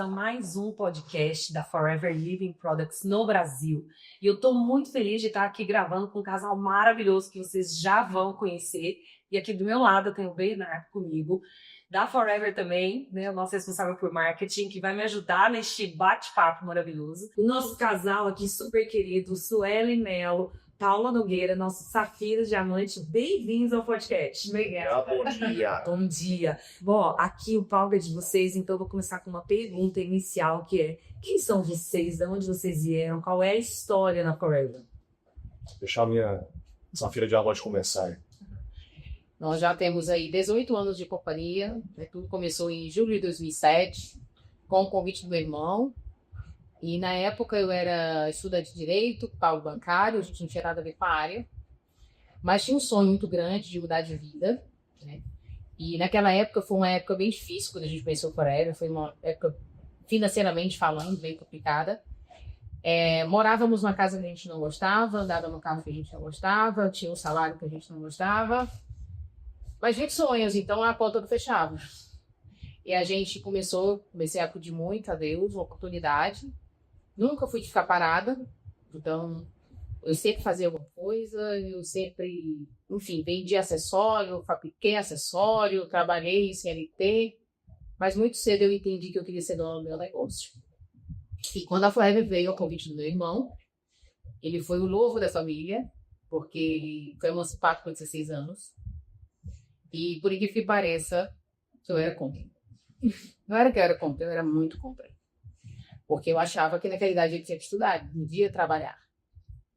a mais um podcast da Forever Living Products no Brasil. E eu estou muito feliz de estar aqui gravando com um casal maravilhoso que vocês já vão conhecer. E aqui do meu lado eu tenho o Bernardo comigo, da Forever também, né, o nosso responsável por marketing, que vai me ajudar neste bate-papo maravilhoso. O nosso casal aqui super querido, Sueli Melo, Paula Nogueira, nosso Safira Diamante, bem-vindos ao podcast. Obrigada. Bom dia. Bom dia. Bom, aqui o palco é de vocês, então eu vou começar com uma pergunta inicial, que é: quem são vocês? De onde vocês vieram? Qual é a história na Forever? Deixar a minha Safira Diamante começar. Nós já temos aí 18 anos de companhia, né? Tudo começou em julho de 2007, com o convite do meu irmão. E na época eu era estudante de Direito, Paulo bancário, a gente não tinha nada a ver com a área. Mas tinha um sonho muito grande de mudar de vida, né? E naquela época foi uma época bem difícil quando a gente pensou em Forever. Foi uma época, financeiramente falando, bem complicada. Morávamos numa casa que a gente não gostava, andava no carro que a gente não gostava, tinha um salário que a gente não gostava. Mas gente sonhos, então a conta não fechava. E a gente comecei a pedir muito a Deus, uma oportunidade. Nunca fui de ficar parada, então eu sempre fazia alguma coisa, eu sempre, enfim, vendi acessório, fabriquei acessório, trabalhei em CLT, mas muito cedo eu entendi que eu queria ser dona do meu negócio. E quando a Forever veio ao convite do meu irmão, ele foi o novo da família, porque ele foi emancipado com 16 anos, e por incrível que pareça, eu era contra. Não era que eu era contra, eu era muito contra. Porque eu achava que naquela idade ele tinha que estudar, não devia trabalhar.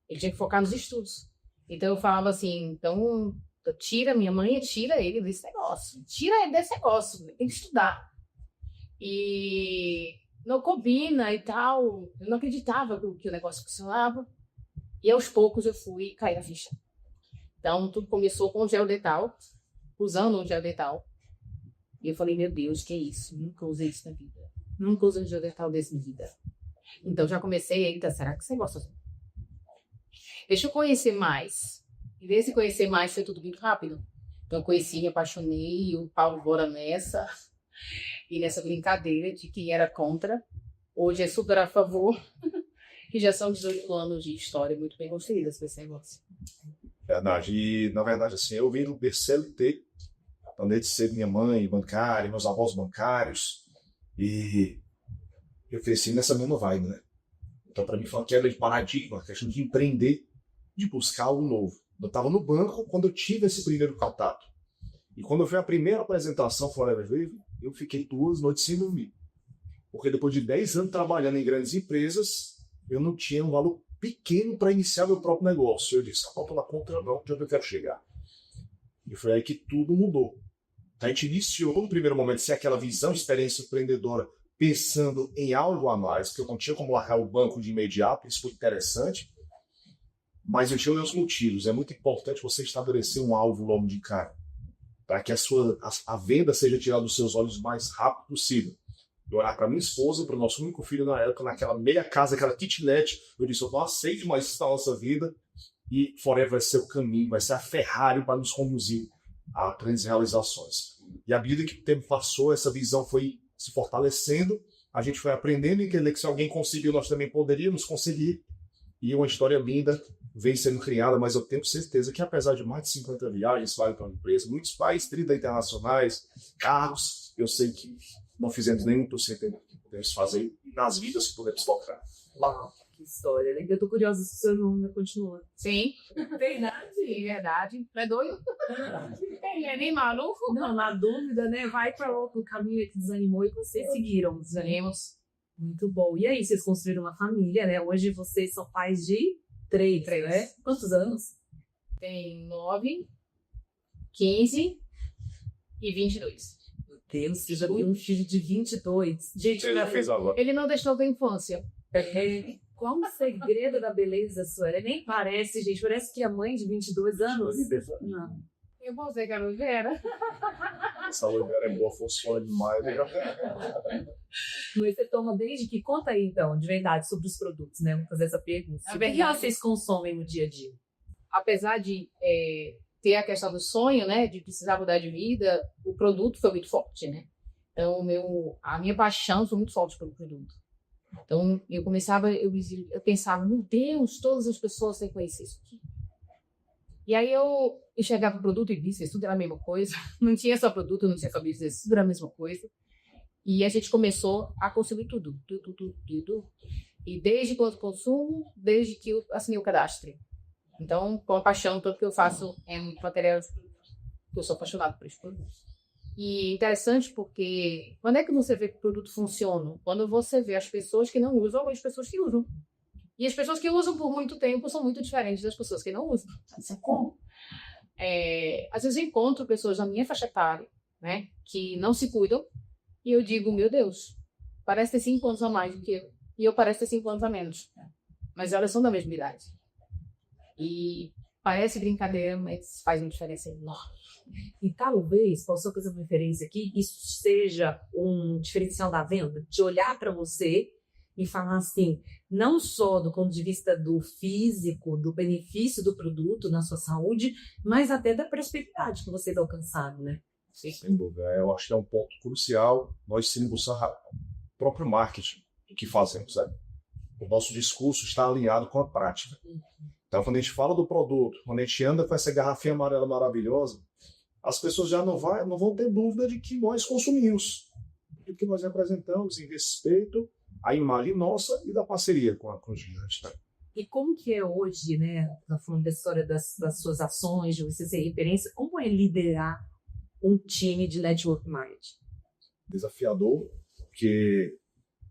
Ele tinha que focar nos estudos. Então eu falava assim, então minha mãe tira ele desse negócio. Tira ele desse negócio, ele tem que estudar. E não combina e tal. Eu não acreditava que o negócio funcionava. E aos poucos eu fui cair na ficha. Então tudo começou com o gel dental, usando um gel dental. E eu falei, meu Deus, que é isso? Nunca usei isso na vida. Nunca usei um gel dental desse na vida. Então já comecei, eita, será que você gosta? Deixa eu conhecer mais. E desse conhecer mais foi tudo muito rápido. Então eu conheci, me apaixonei, e o Paulo bora nessa. E nessa brincadeira de quem era contra, hoje é super a favor. E já são 18 anos de história muito bem construídas para esse negócio. Verdade. E, na verdade, assim, eu vim do CLT, então desde cedo minha mãe bancária, meus avós bancários, e eu cresci nessa mesma vibe, né? Então, para mim, foi uma quebra de paradigma, a questão de empreender, de buscar algo novo. Eu estava no banco quando eu tive esse primeiro contato. E quando eu fui a primeira apresentação Forever Living, eu fiquei 2 noites sem dormir. Porque depois de 10 anos trabalhando em grandes empresas, eu não tinha um valor pequeno para iniciar meu próprio negócio. Eu disse, falta na conta não, de onde eu quero chegar. E foi aí que tudo mudou. A gente iniciou no primeiro momento sem aquela visão, experiência empreendedora, pensando em algo a mais, porque eu não tinha como largar o banco de imediato, isso foi interessante, mas eu tinha meus motivos. É muito importante você estabelecer um alvo logo de cara, para que a venda seja tirada dos seus olhos o mais rápido possível. Eu olhar para minha esposa, para o nosso único filho na época, naquela meia casa, aquela kitnet, eu disse, eu não aceito mais isso na nossa vida, e Forever vai ser o caminho, vai ser a Ferrari para nos conduzir a grandes realizações. E à medida que o tempo passou, essa visão foi se fortalecendo, a gente foi aprendendo e entender que se alguém conseguiu, nós também poderíamos conseguir. E uma história linda vem sendo criada, mas eu tenho certeza que apesar de mais de 50 viagens para a empresa, muitos países, 30 internacionais, carros, eu sei que não fizemos nenhum, eu sei que podemos fazer nas vidas que podemos tocar. Uau, que história, né? Eu tô curiosa se o seu nome continua. Sim. Verdade? Sim, verdade. Não é doido? Ele é nem maluco? Não, na dúvida, né? Vai para outro caminho que desanimou e vocês seguiram. Desanimos. Muito bom. E aí, vocês construíram uma família, né? Hoje vocês são pais de 3, né? Quantos anos? Tem 9, 15 e 22. Meu Deus, você já tem um filho de 22. Gente, Você já fez agora. Ele não deixou da infância. qual o segredo da beleza sua? Ele nem parece, gente. Parece que é mãe de 22 anos. Não. Eu vou dizer que a Oliveira. Essa loireira é boa, funciona demais. Mas você toma desde que... Conta aí, então, de verdade, sobre os produtos, né? Vamos fazer essa pergunta. A O que verdade. vocês consomem no dia a dia? Apesar de ter a questão do sonho, né, de precisar mudar de vida, o produto foi muito forte, né? Então, a minha paixão foi muito forte pelo produto. Então, eu pensava, meu Deus, todas as pessoas têm que conhecer isso aqui. E aí eu chegava o produto e business, tudo era a mesma coisa. Não tinha só produto, não tinha só business, tudo era a mesma coisa. E a gente começou a consumir tudo. E desde quando consumo, desde que eu assinei o cadastro. Então, com a paixão, tudo que eu faço é muito material, eu sou apaixonada por esse produto. E interessante porque, quando é que você vê que o produto funciona? Quando você vê as pessoas que não usam ou as pessoas que usam. E as pessoas que usam por muito tempo são muito diferentes das pessoas que não usam. Assim como? Às vezes eu encontro pessoas na minha faixa etária, né, que não se cuidam, e eu digo, meu Deus, parece ter 5 anos a mais do que eu, e eu pareço ter 5 anos a menos. Mas elas são da mesma idade. E parece brincadeira, mas faz uma diferença enorme. E talvez, posso fazer uma referência aqui, isso seja um diferencial da venda, de olhar para você e falar assim, não só do ponto de vista do físico, do benefício do produto na sua saúde, mas até da prosperidade que vocês alcançaram, né? Sim. Sem dúvida. Eu acho que é um ponto crucial nós seguirmos o próprio marketing que fazemos. Né? O nosso discurso está alinhado com a prática. Então, quando a gente fala do produto, quando a gente anda com essa garrafinha amarela maravilhosa, as pessoas já não vão ter dúvida de que nós consumimos, de que nós representamos em respeito à imagem nossa e da parceria com o gigante. Né? E como que é hoje, né, tá falando da história das suas ações, de você ser referência, como é liderar um time de network marketing? Desafiador, porque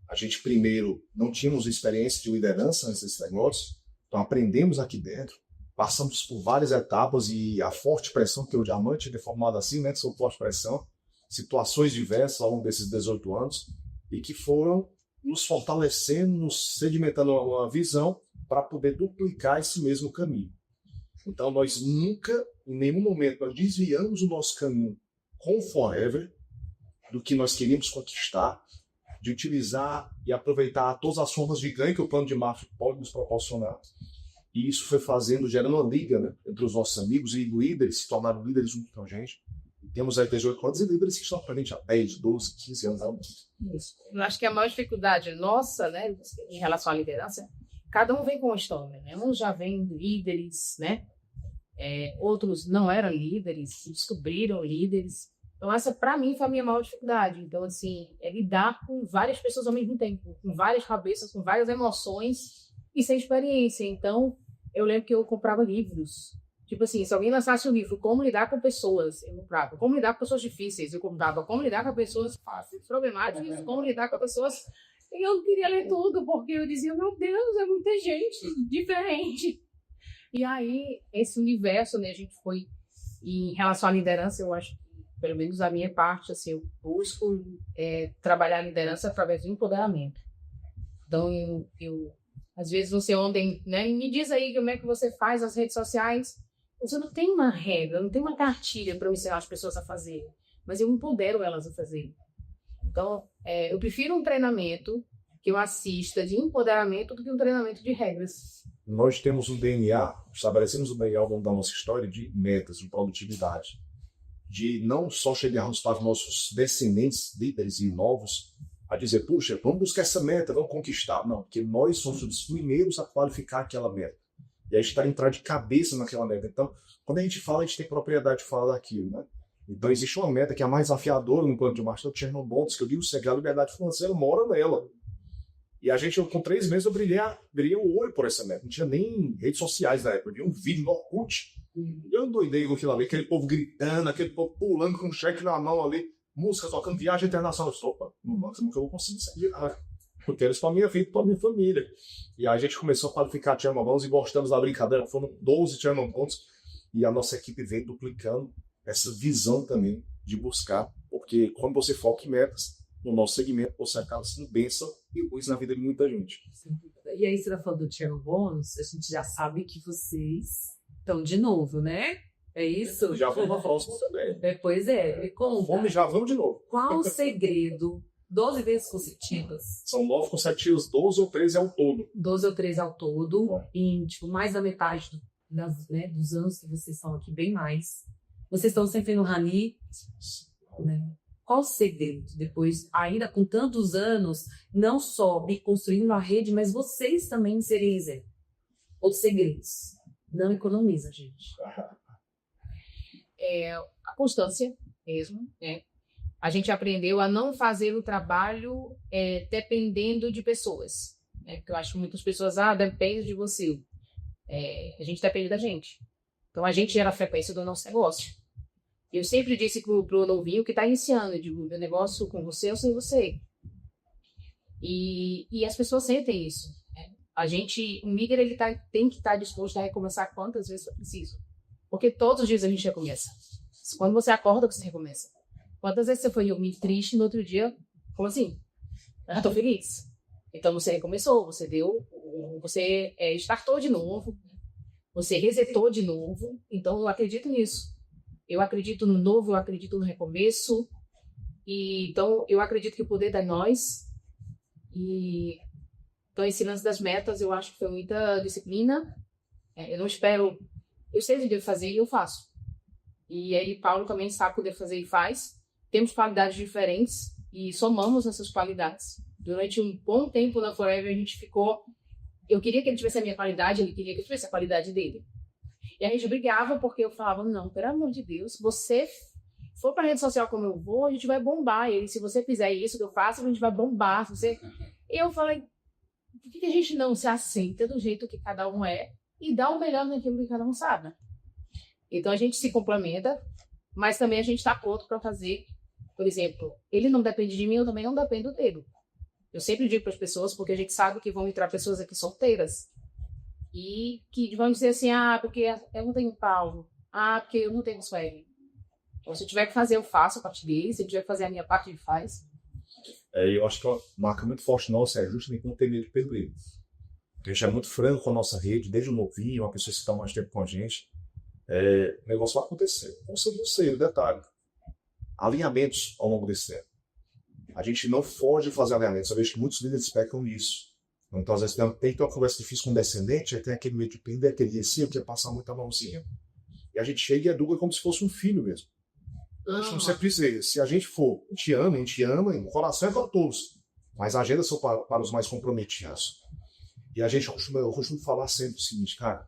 a gente primeiro não tínhamos experiência de liderança nesses negócios, então aprendemos aqui dentro, passamos por várias etapas e a forte pressão, que o diamante é formado assim, né, sob forte pressão, situações diversas ao longo desses 18 anos, e que foram nos fortalecendo, nos sedimentando uma visão para poder duplicar esse mesmo caminho. Então, nós nunca, em nenhum momento, nós desviamos o nosso caminho com o Forever do que nós queríamos conquistar, de utilizar e aproveitar todas as formas de ganho que o plano de marketing pode nos proporcionar. E isso foi gerando uma liga, né, entre os nossos amigos e líderes, se tornaram líderes junto com a gente. Temos aí 18 anos e líderes que estão para a gente há 10, 12, 15 anos. Isso. Eu acho que a maior dificuldade nossa, né, em relação à liderança, cada um vem com uma história, né? Uns já vêm líderes, né? Outros não eram líderes, descobriram líderes. Então, essa, para mim, foi a minha maior dificuldade. Então, assim, é lidar com várias pessoas ao mesmo tempo, com várias cabeças, com várias emoções e sem experiência. Então, eu lembro que eu comprava livros. Tipo assim, se alguém lançasse um livro, como lidar com pessoas, eu comprava. Como lidar com pessoas difíceis, eu comprava. Como lidar com pessoas fáceis, problemáticas, como lidar com pessoas... E eu não queria ler tudo, porque eu dizia, meu Deus, é muita gente diferente. E aí, esse universo, né, a gente foi... E em relação à liderança, eu acho que, pelo menos a minha parte, assim, eu busco trabalhar a liderança através do empoderamento. Então, eu às vezes você ontem, né, e me diz aí como é que você faz as redes sociais. Você não tem uma regra, não tem uma cartilha para eu ensinar as pessoas a fazer, mas eu empodero elas a fazer. Então, eu prefiro um treinamento que eu assista de empoderamento do que um treinamento de regras. Nós temos um DNA, estabelecemos um DNA ao longo da nossa história de metas, de produtividade, de não só chegarmos para os nossos descendentes, líderes e novos, a dizer, puxa, vamos buscar essa meta, vamos conquistar. Não, porque nós somos os primeiros a qualificar aquela meta. E a gente está a entrar de cabeça naquela meta. Então, quando a gente fala, a gente tem propriedade de falar daquilo, né? Então, existe uma meta que é a mais desafiadora no plano de marketing do Chernow Bonds, que eu digo que a liberdade financeira mora nela. E a gente, com 3 meses, eu brilhei o olho por essa meta. Não tinha nem redes sociais na época. Eu vi um vídeo no Orkut. Eu doidei com aquilo ali, aquele povo gritando, aquele povo pulando com um cheque na mão ali, música tocando, viagem internacional. Opa, nunca vou conseguir sair. Porque eles para minha vida, para minha família. E aí a gente começou a qualificar Chernow Bonds e gostamos da brincadeira. Foram 12 Chernow Bonds. E a nossa equipe veio duplicando essa visão também de buscar. Porque quando você foca em metas, no nosso segmento, você acaba sendo bênção e luz na vida de muita gente. E aí, você está falando do Chernow Bonds, a gente já sabe que vocês estão de novo, né? É isso? Já vamos na próxima também. Pois é, me conta. Vamos, já vamos de novo. Qual o segredo? 12 vezes consecutivas? São 9 consecutivas, 12 ou 13 ao todo. 12 ou 13 ao todo, em tipo, mais da metade dos anos que vocês estão aqui, bem mais. Vocês estão sempre no Rani, né? Qual o segredo? Depois, ainda com tantos anos, não só me construindo a rede, mas vocês também serem exemplo. Os segredos. Não economiza, gente. A constância mesmo, né? A gente aprendeu a não fazer o trabalho dependendo de pessoas, né? Porque eu acho que muitas pessoas, depende de você. A gente depende da gente. Então, a gente gera a frequência do nosso negócio. Eu sempre disse pro novinho que está iniciando, eu digo, meu negócio com você ou sem você. E as pessoas sentem isso. Um líder, ele tem que estar disposto a recomeçar quantas vezes for preciso. Porque todos os dias a gente recomeça. Quando você acorda, você recomeça. Quantas vezes você foi dormir triste no outro dia? Como assim? Tô feliz. Então você recomeçou, você startou de novo, você resetou de novo. Então eu acredito nisso. Eu acredito no novo, eu acredito no recomeço. Então eu acredito que o poder é nós. Então esse lance das metas, eu acho que foi muita disciplina. Eu não espero... Eu sei o que devo fazer e eu faço. E aí Paulo também sabe poder fazer e faz. Temos qualidades diferentes e somamos essas qualidades. Durante um bom tempo na Forever a gente ficou... Eu queria que ele tivesse a minha qualidade, ele queria que eu tivesse a qualidade dele. E a gente brigava porque eu falava, não, pelo amor de Deus, se você for para a rede social como eu vou, a gente vai bombar. E se você fizer isso que eu faço, a gente vai bombar. E eu falei, por que a gente não se aceita do jeito que cada um é e dá o melhor naquilo que cada um sabe? Então a gente se complementa, mas também a gente está pronto para fazer. Por exemplo, ele não depende de mim, eu também não dependo dele. Eu sempre digo para as pessoas, porque a gente sabe que vão entrar pessoas aqui solteiras e que vão dizer assim, porque eu não tenho Paulo, porque eu não tenho Sueli. Então, se eu tiver que fazer, eu faço a parte dele, se eu tiver que fazer a minha parte, ele faz. Eu acho que uma marca muito forte nossa é justamente não ter medo de perder. A gente é muito franco com a nossa rede, desde o novinho, uma pessoa que está mais tempo com a gente. O negócio vai acontecer. Com você, detalhe. Alinhamentos ao longo desse tempo. A gente não foge de fazer alinhamentos. Eu vejo que muitos líderes pecam nisso. Então, às vezes, tem uma conversa difícil com um descendente, aí tem aquele medo de perder, aquele receio, que é passar muita mãozinha. E a gente chega e educa como se fosse um filho mesmo. Eu costumo sempre dizer, se a gente for, a gente ama, e o coração é para todos. Mas a agenda são para os mais comprometidos. E eu costumo falar sempre o seguinte, cara,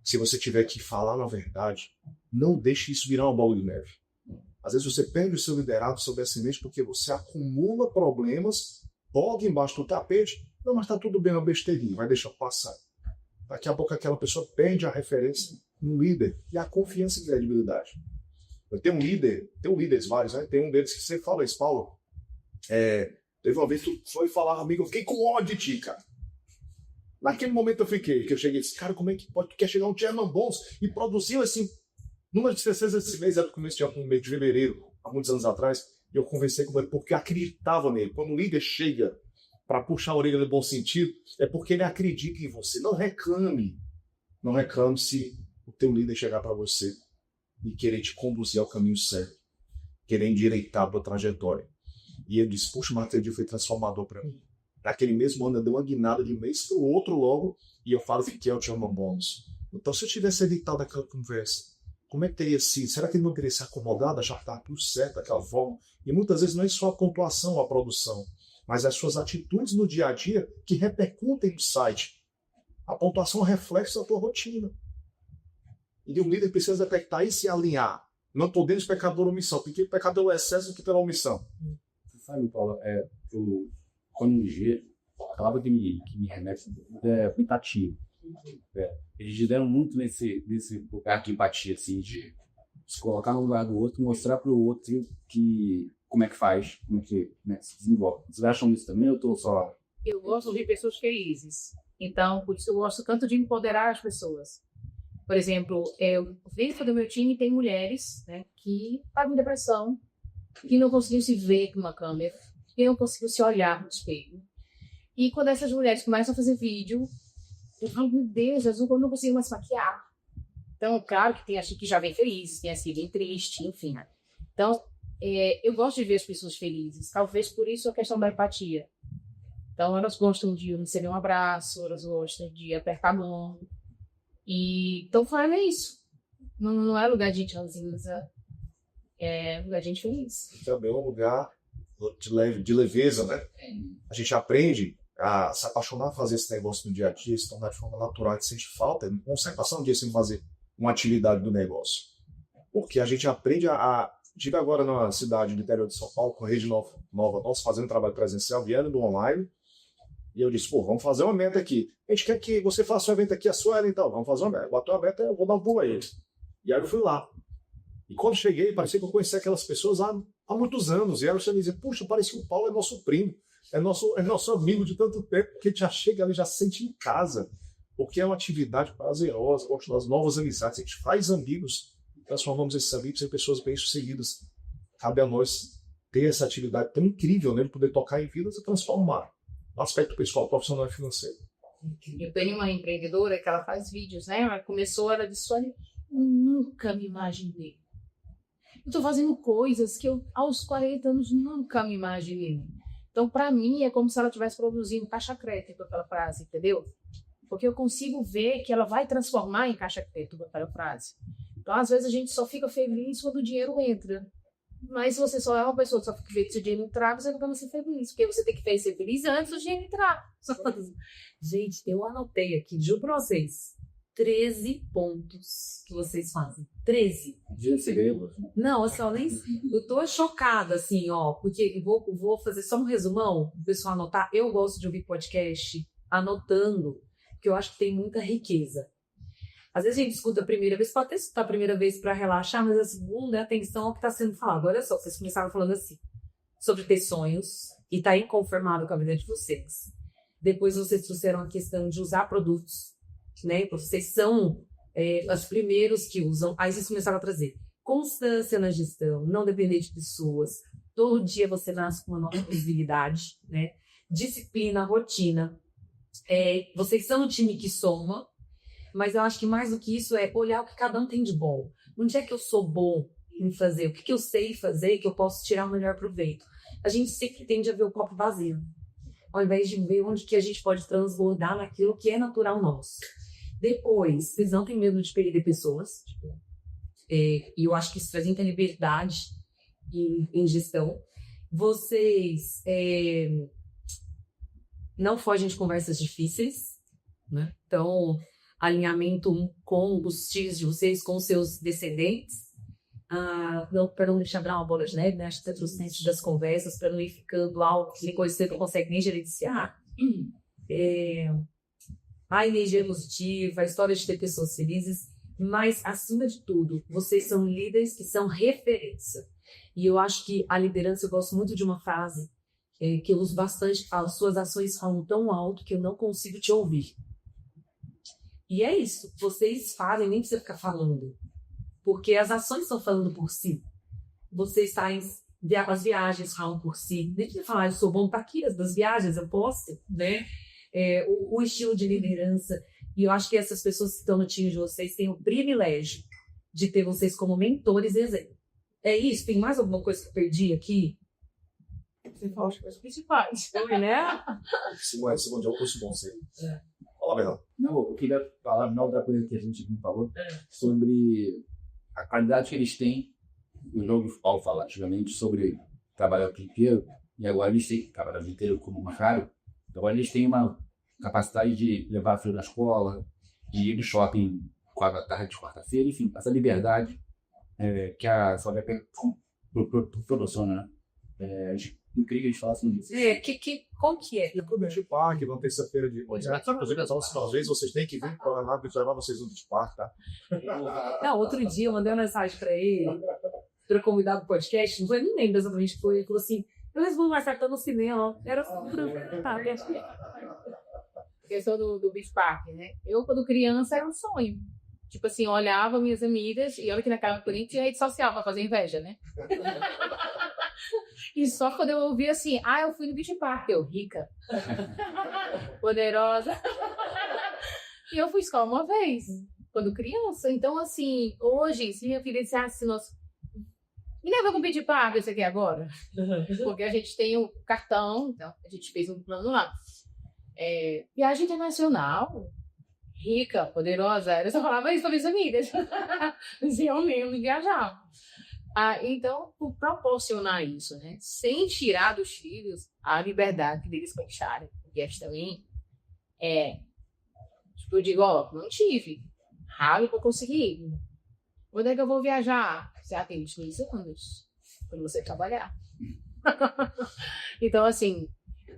se você tiver que falar na verdade, não deixe isso virar uma bola de neve. Às vezes você perde o seu liderado, o seu descendente, porque você acumula problemas, joga embaixo do tapete, não, mas está tudo bem, é uma besteirinha, vai deixar passar. Daqui a pouco aquela pessoa perde a referência no líder e a confiança e credibilidade. Eu tenho líderes vários, né? Tem um deles que você fala isso, Paulo. Teve uma vez que tu foi falar comigo, eu fiquei com ódio de ti, cara. Naquele momento que eu cheguei e disse, cara, como é que pode, tu quer chegar um Chairman Bons e produziu assim, número de CCs esse mês, era do começo de mês de fevereiro, há muitos anos atrás, e eu conversei com ele porque eu acreditava nele. Quando o líder chega para puxar a orelha no bom sentido, é porque ele acredita em você. Não reclame se o teu líder chegar para você e querer te conduzir ao caminho certo, querer endireitar a tua trajetória. E ele disse, puxa, o Matheus foi transformador para mim. Naquele mesmo ano, eu dei uma guinada de um mês para o outro logo, e eu falo que é o Chairman Bons. Então, se eu tivesse editado aquela conversa, como é que teria sido? Será que ele não teria se acomodado, achar que estava tudo certo daquela forma? E muitas vezes não é só a pontuação, a produção, mas as suas atitudes no dia a dia que repercutem no site. A pontuação é um reflexo da tua rotina. E o líder precisa detectar isso e alinhar. Não podemos pecar por omissão, porque pecar pelo excesso do que pela omissão. Você sabe, Paulo, quando o G, a palavra que me remete é empatia. Eles deram muito nesse lugar de empatia, assim, de se colocar no lugar do outro, mostrar para o outro como é que faz, como é que, né, se desenvolve. Vocês acham isso também? Eu estou só... Eu gosto de pessoas felizes. Então, por isso eu gosto tanto de empoderar as pessoas. Por exemplo, dentro do meu time tem mulheres, né, que estavam em depressão, que não conseguiam se ver com uma câmera, que não conseguiam se olhar no espelho. E quando essas mulheres começam a fazer vídeo, eu falo, meu Deus, eu não consigo mais maquiar. Então, claro que tem as que já vem felizes, tem as que vem triste, enfim. Então, eu gosto de ver as pessoas felizes. Talvez por isso a questão da empatia. Então, elas gostam de receber um abraço, elas gostam de apertar a mão. Então, fala isso. Não é lugar de ranzinza. É um lugar de gente feliz. Também é um lugar de leveza, né? A gente aprende a se apaixonar a fazer esse negócio no dia a dia, se tornar de forma natural, a gente sente falta, não consegue passar um dia sem fazer uma atividade do negócio. Porque a gente aprende Diga agora na cidade do interior de São Paulo, com a Rede Nova, nós fazendo trabalho presencial, vieram do online, e eu disse, pô, vamos fazer uma meta aqui. A gente quer que você faça um evento aqui, a sua, então, vamos fazer uma meta. Bateu uma meta, eu vou dar um pulo a ele. E aí eu fui lá. E quando cheguei, parecia que eu conhecia aquelas pessoas há muitos anos. E aí eu dizia, puxa, parece que o Paulo é nosso primo, é nosso amigo de tanto tempo, porque a gente já chega ali, já se sente em casa. Porque é uma atividade prazerosa, gosto das novas amizades, a gente faz amigos, transformamos esses amigos em pessoas bem-sucedidas. Cabe a nós ter essa atividade tão incrível, né, de poder tocar em vidas e transformar no aspecto pessoal, profissional e financeiro. Eu tenho uma empreendedora que ela faz vídeos, né? Ela disse, olha, eu nunca me imaginei. Eu estou fazendo coisas que eu, aos 40 anos, nunca me imaginei. Então, para mim, é como se ela estivesse produzindo caixa crédito com aquela frase, entendeu? Porque eu consigo ver que ela vai transformar em caixa crédito com aquela frase. Então, às vezes, a gente só fica feliz quando o dinheiro entra. Mas se você só é uma pessoa que só fica feliz se o dinheiro entrar, você nunca vai ser feliz. Porque você tem que ser feliz antes do dinheiro entrar. Gente, eu anotei aqui, juro pra vocês, 13 pontos que vocês fazem. 13. Não, assim, eu tô chocada, assim, ó, porque vou fazer só um resumão, o pessoal anotar. Eu gosto de ouvir podcast anotando, porque eu acho que tem muita riqueza. Às vezes a gente escuta a primeira vez, pode até escutar a primeira vez para relaxar, mas a segunda é atenção ao que está sendo falado. Olha só, vocês começaram falando assim, sobre ter sonhos e estar inconformado com a vida de vocês. Depois vocês trouxeram a questão de usar produtos, né? Vocês são os primeiros que usam. Aí vocês começaram a trazer constância na gestão, não depender de pessoas. Todo dia você nasce com uma nova possibilidade, né? Disciplina, rotina. Vocês são um time que soma, mas eu acho que mais do que isso é olhar o que cada um tem de bom. Onde é que eu sou bom em fazer? O que eu sei fazer que eu posso tirar o melhor proveito? A gente sempre tende a ver o copo vazio, ao invés de ver onde que a gente pode transbordar naquilo que é natural nosso. Depois, vocês não têm medo de perder pessoas. E eu acho que isso traz muita liberdade em gestão. Vocês não fogem de conversas difíceis, né? Então, alinhamento com os tios de vocês, com os seus descendentes, para não deixar virar uma bola de neve, né? Acho que até trouxe dentro das conversas, para não ir ficando algo que coisa que você não consegue nem gerenciar. A energia positiva, a história de ter pessoas felizes, mas, acima de tudo, vocês são líderes que são referência. E eu acho que a liderança, eu gosto muito de uma frase que eu uso bastante, fala, suas ações falam tão alto que eu não consigo te ouvir. E é isso, vocês fazem, nem precisa ficar falando, porque as ações estão falando por si. Vocês saem, as viagens falam por si, nem precisa falar, eu sou bom para aqui, das viagens eu posso, né? O estilo de liderança, e eu acho que essas pessoas que estão no time de vocês têm o privilégio de ter vocês como mentores e exemplo. É isso? Tem mais alguma coisa que eu perdi aqui? Você fala as coisas principais. Né? Segundo é o curso bom, você. Fala, Bernardo. Não, eu queria falar uma outra coisa que a gente não falou, sobre a qualidade que eles têm. O jogo Paulo fala antigamente sobre trabalhar o dia inteiro, e agora eles têm trabalhar o dia inteiro como Macário. Então, agora eles têm uma capacidade de levar a filho na escola, de ir no shopping 4 da tarde, quarta-feira, enfim, essa liberdade que a Sônia proporciona, né? Eu queria que eles falassem disso. Como que é? E pro Beach Park, vão terça-feira de noite. Inclusive, às vezes vocês têm que vir para lá e levar vocês no Beach Park, tá? Não, outro dia eu mandei uma mensagem para ele, para convidar do podcast, não lembro exatamente o que foi, ele falou assim, eu respondo mais tarde, tá no cinema. Era A questão do Beach Park, né? Eu, quando criança, era um sonho. Tipo assim, eu olhava minhas amigas, e olha que na casa do Corinthians tinha rede social pra fazer inveja, né? E só quando eu ouvia assim, eu fui no Beach Park, eu rica, poderosa. E eu fui escola uma vez, quando criança. Então, assim, hoje, se minha filha dissesse, me leva com o Beach Park, isso aqui agora. Porque a gente tem o cartão, então a gente fez um plano lá. Viagem internacional, rica, poderosa. Eu só falava isso para minhas amigas. Eu mesmo viajava. Então, por proporcionar isso, né? Sem tirar dos filhos a liberdade deles pensarem. Porque essa também tipo, eu digo, ó, não tive. Ralo para conseguir. Quando é que eu vou viajar? Você tem 22 anos para você trabalhar. Então, assim,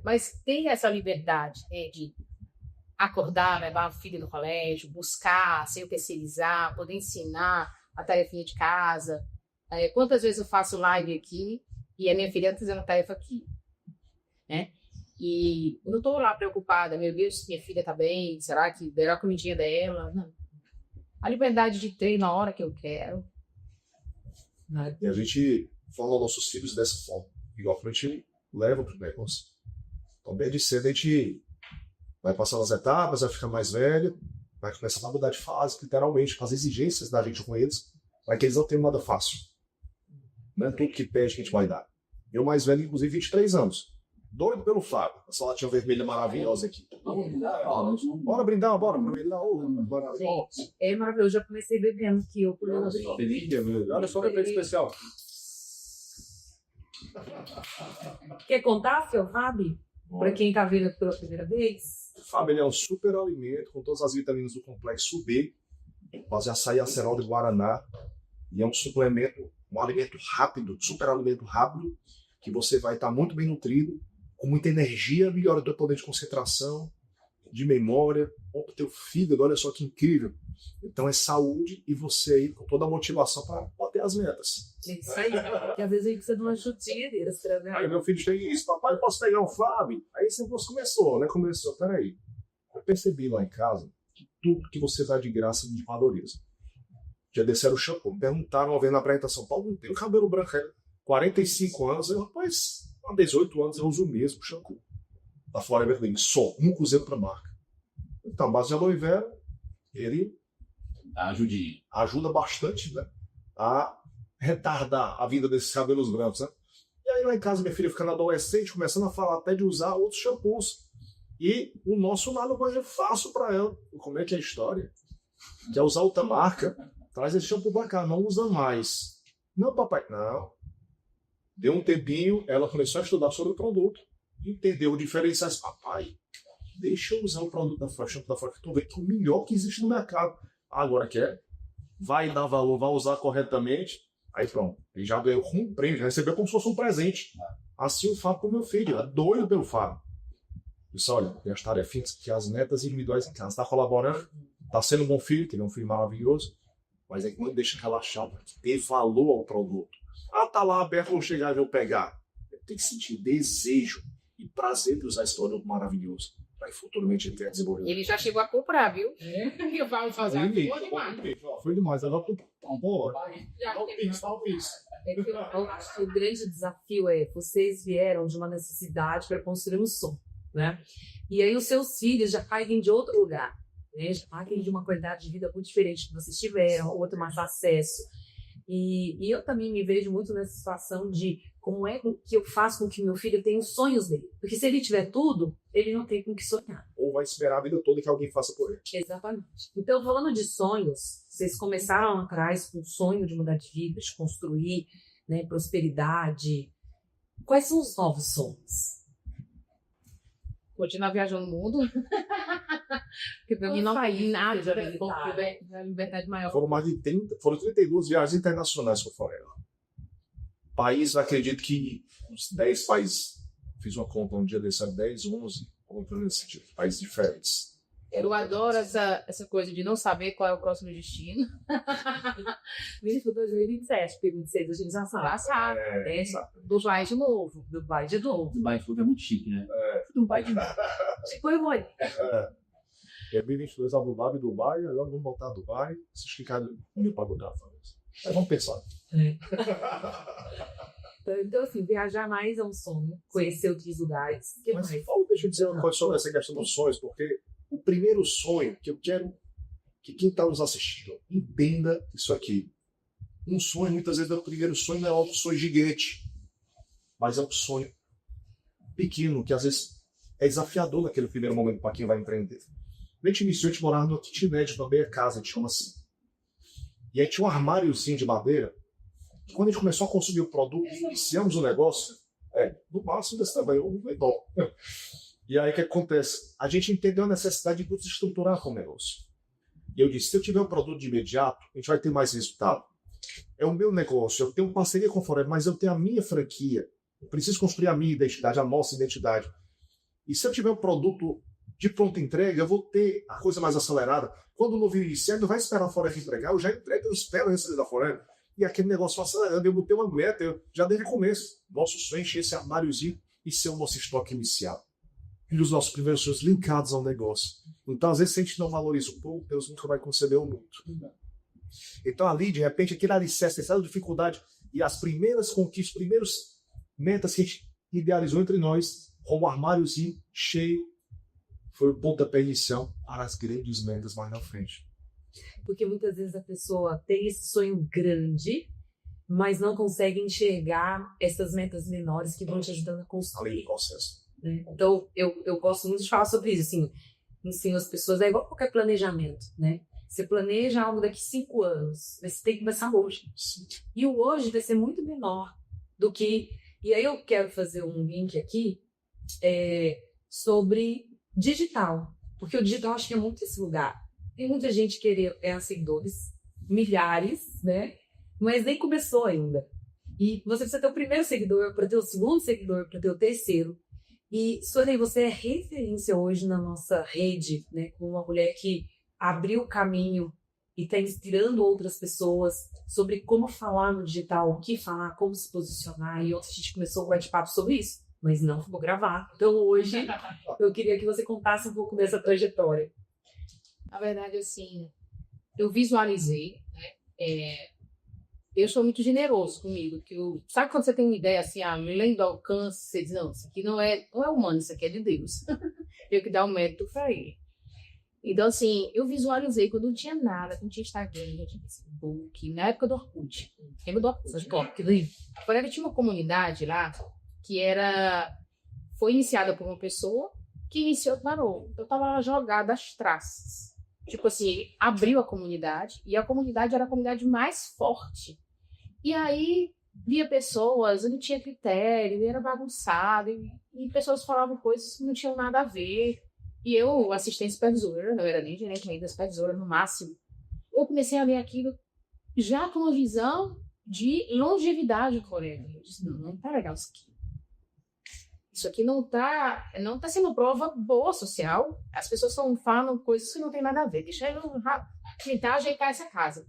mas tem essa liberdade, né, de acordar, levar o filho no colégio, buscar, se especializar, poder ensinar a tarefinha de casa. Quantas vezes eu faço live aqui e a minha filha está fazendo tarefa aqui, né? E eu não estou lá preocupada, meu Deus, minha filha está bem, será que deram a comidinha dela? Não. A liberdade de ter na hora que eu quero. Né? E a gente forma nossos filhos dessa forma, igual a gente leva para o negócio. Então, desde cedo a gente vai passando as etapas, vai ficar mais velho, vai começar a mudar de fase, literalmente, com as exigências da gente com eles, mas que eles não têm nada fácil. Não é tudo que pede que a gente vai dar. Eu mais velho, inclusive, 23 anos. Doido pelo Fábio. Essa latinha vermelha maravilhosa aqui. Bora brindar, bora. Gente, é maravilhoso. Eu já comecei bebendo aqui. Eu por Olha só o efeito especial. Quer contar, seu Fabi? Para quem está vendo pela primeira vez? O Fábio, ele é um super alimento com todas as vitaminas do complexo B, base açaí, acerol de guaraná. E é um suplemento, um alimento rápido, super alimento rápido, que você vai estar muito bem nutrido, com muita energia, melhora do poder de concentração, de memória, o teu fígado, olha só que incrível. Então é saúde e você aí com toda a motivação para bater as metas. É isso aí. Porque às vezes a gente precisa de uma chuteira. Aí meu filho chega e diz, papai, eu posso pegar um Fábio? Aí você começou, né? Peraí. Eu percebi lá em casa que tudo que você dá de graça me valoriza. Já desceram o shampoo, me perguntaram uma vez na apresentação, Paulo, não tem o cabelo branco, 45 anos, eu, rapaz, há 18 anos eu uso o mesmo shampoo. Da Forever Living, só, um cruzeiro para marca. Então, a base de aloe vera, ele ajuda bastante, né, a retardar a vida desses cabelos brancos, né? E aí lá em casa, minha filha ficando adolescente, começando a falar até de usar outros shampoos. E o nosso nada mais é fácil para ela. Como é que é a história? Quer usar outra marca? Traz esse shampoo pra cá, não usa mais. Não, papai, não. Deu um tempinho, ela começou a estudar sobre o produto, entendeu diferenças. Papai, deixa eu usar o produto da shampoo da Fora, que eu tô vendo que é o melhor que existe no mercado. Agora quer? Vai dar valor, vai usar corretamente. Aí pronto, ele já ganhou um prêmio, já recebeu como se fosse um presente. Assim eu falo pro meu filho, é doido pelo Fábio. Disse, olha, tem as tarefinhas que as metas individuais em casa, está colaborando, está sendo um bom filho, teve um filho maravilhoso, mas é que não deixa relaxar, porque ter valor ao produto. Tá lá aberto, vou chegar e vou pegar. Tem que sentir desejo e prazer de usar esse produto maravilhoso. Para futuramente ele ter desenvolvido. Ele já chegou a comprar, viu? Eu vou fazer aqui. Foi demais. Agora eu acho que o grande desafio é vocês vieram de uma necessidade para construir um sonho, né? E aí os seus filhos já caem de outro lugar, né? Já caem de uma qualidade de vida muito diferente que vocês tiveram, outro mais acesso. E eu também me vejo muito nessa situação de como é que eu faço com que meu filho tenha os sonhos dele. Porque se ele tiver tudo, ele não tem com o que sonhar. Ou vai esperar a vida toda que alguém faça por ele. Exatamente. Então, falando de sonhos, vocês começaram atrás com o sonho de mudar de vida, de construir, né, prosperidade. Quais são os novos sonhos? Continuar viajando no mundo. Porque pra mim não tem nada de liberdade maior. Foram mais de 32 viagens internacionais que eu falei. País, acredito que uns 10 países. Fiz uma conta um dia desse, 10, 11, países diferentes. Eu adoro essa coisa de não saber qual é o próximo destino. Isso 2027, porque 26 a gente já sabe. Já sabe. Dubai de novo. Dubai de novo. Dubai é muito chique, né? Dubai de novo. Foi bom. 2022 Abu Dhabi, Dubai, agora vamos voltar a Dubai. Vocês ficaram muito para botar. Vamos pensar. Então, assim, viajar mais é um sonho, conhecer outros lugares. Mas deixa eu dizer uma coisa sobre essa questão dos sonhos, porque o primeiro sonho que eu quero que quem está nos assistindo entenda isso aqui. Um sonho, muitas vezes, o primeiro sonho não é um sonho gigante, mas é um sonho pequeno, que às vezes é desafiador naquele primeiro momento para quem vai empreender. A gente iniciou, a gente morava numa kitnet, numa meia casa, a gente chama assim. E aí tinha um armáriozinho de madeira, Quando a gente começou a consumir o produto, iniciamos o negócio, no máximo desse tamanho, um menor. E aí o que acontece? A gente entendeu a necessidade de nos estruturar com o negócio. E eu disse, se eu tiver um produto de imediato, a gente vai ter mais resultado. É o meu negócio, eu tenho parceria com a Forever, mas eu tenho a minha franquia. Eu preciso construir a minha identidade, a nossa identidade. E se eu tiver um produto de pronta entrega, eu vou ter a coisa mais acelerada. Quando o novo iniciante não vai esperar a Forever entregar, eu já entrego, eu espero receber da Forever. E aquele negócio acelerando, eu botei uma meta, eu já desde o começo. Nosso sonho é encher esse armáriozinho e ser o nosso estoque inicial. E os nossos primeiros sonhos linkados ao negócio. Então, às vezes, se a gente não valoriza um pouco, Deus nunca vai conceder o muito. Então, ali, de repente, aquele alicerce, essa dificuldade e as primeiras conquistas, os primeiros metas que a gente idealizou entre nós, com o armáriozinho cheio, foi o pontapé inicial para as grandes metas mais na frente. Porque muitas vezes a pessoa tem esse sonho grande, mas não consegue enxergar essas metas menores que vão te ajudando a construir. Ali no processo. Né? Então, eu gosto muito de falar sobre isso. Assim, ensino as pessoas, é igual qualquer planejamento, né? Você planeja algo daqui 5 anos, mas você tem que começar hoje. Sim. E o hoje vai ser muito menor do que... E aí eu quero fazer um link aqui sobre digital. Porque o digital acho que é muito esse lugar. Tem muita gente querendo ganhar seguidores, milhares, né? Mas nem começou ainda. E você precisa ter o primeiro seguidor, para ter o segundo seguidor, para ter o terceiro. E, Suelen, você é referência hoje na nossa rede, né? Com uma mulher que abriu o caminho e está inspirando outras pessoas sobre como falar no digital, o que falar, como se posicionar. E ontem a gente começou um bate-papo sobre isso, mas não vou gravar. Então, hoje, eu queria que você contasse um pouco dessa trajetória. Na verdade, assim, eu visualizei, né? Eu sou muito generoso comigo. Sabe quando você tem uma ideia assim, além do alcance, você diz, não, isso aqui não é humano, isso aqui é de Deus. Eu que dar o mérito para ele. Então, assim, eu visualizei quando não tinha nada, não tinha Instagram, não tinha Facebook, na época do Orkut. Lembra do Orkut? Porém, tinha uma comunidade lá que foi iniciada por uma pessoa que iniciou, parou. Eu tava lá jogada às traças. Tipo assim, abriu a comunidade e a comunidade era a comunidade mais forte. E aí, via pessoas, não tinha critério, era bagunçado, e pessoas falavam coisas que não tinham nada a ver. E eu, assistente supervisora, não era nem gerente ainda, supervisora no máximo, eu comecei a ver aquilo já com uma visão de longevidade do colega. Eu disse, não tá legal isso aqui. Isso aqui não tá sendo prova boa social. As pessoas estão falando coisas que não tem nada a ver. Deixa eu tentar ajeitar essa casa.